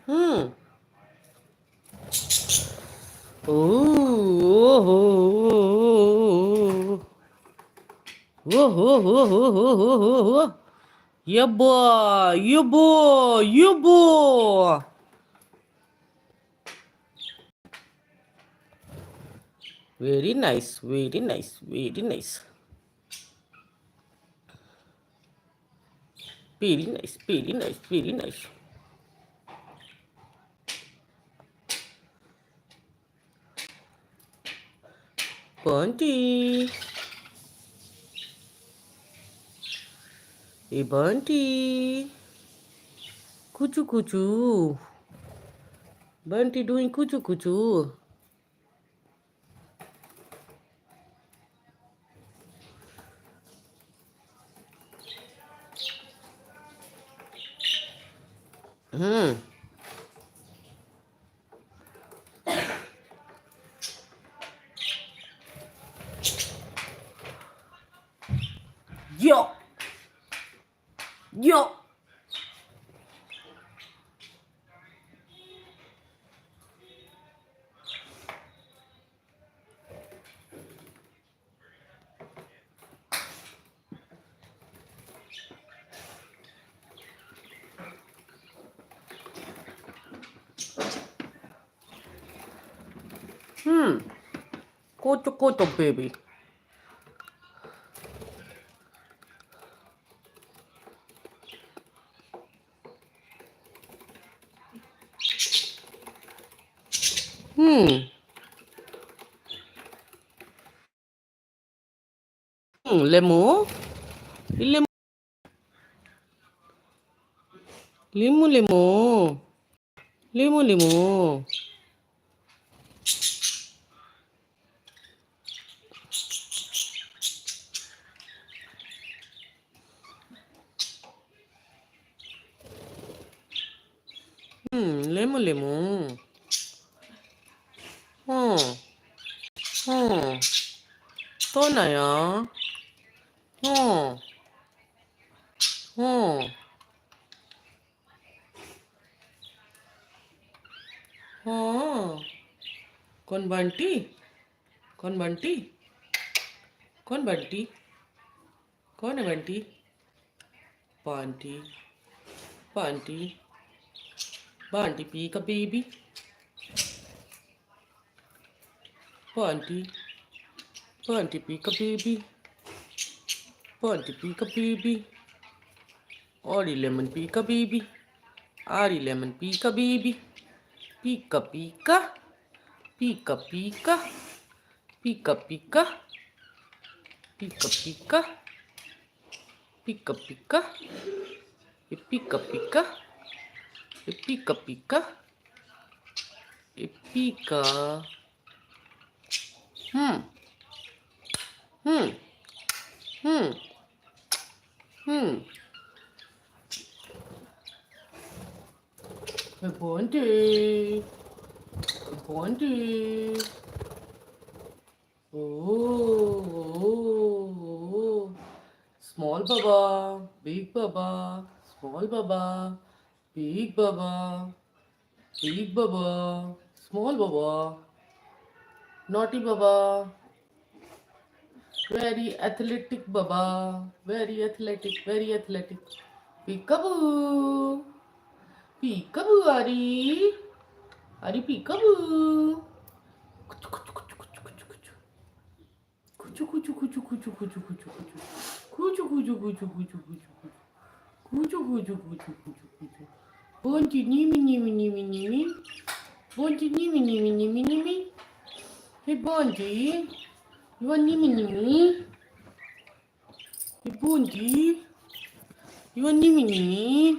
Hmm. Oh. Oh. Yeah, boy. Yeah, boy. Yeah, boy. Very nice. Very nice. Very nice. Very nice. Very nice. Very nice. Bunty. Hey, Bunty. Kuchu kuchu. Bunty doing kuchu kuchu. Hmm. Yo. Yo. Koto, baby. Lemo. Lemo. Lemo, lemo. Lemo, lemo. Lemo, lemo. 또 나요. 어, 어, 어. कौन बंटी? कौन बंटी? कौन बंटी? कौन है Bunty? Bunty, Bunty, Bunty P का baby. Bunty, Bunty P का baby. Bunty P का baby. और lemon P का बेबी. आरी लेमन पी का बेबी. पीका पीका. Pica pica, pica pica, pica pica, pica pica, e pica pica, e pica pica, e pica. Hmm, hmm, hmm, hmm. É bom dia. Bunty. Oh. Small Baba, big Baba, small Baba, big Baba, big Baba, small Baba, naughty Baba, very athletic Baba, very athletic, very athletic. Peekaboo, peekaboo, Ari, Ari peekaboo. Kuchu kuchu kuchu kuchu kuchu kuchu kuchu kuchu kuchu kuchu kuchu kuchu kuchu kuchu kuchu. Bunty nimi nimi nimi nimi. Bunty nimi nimi nimi nimi. Hey Bunty, you want nimi nimi? Hey Bunty, you want nimi nimi?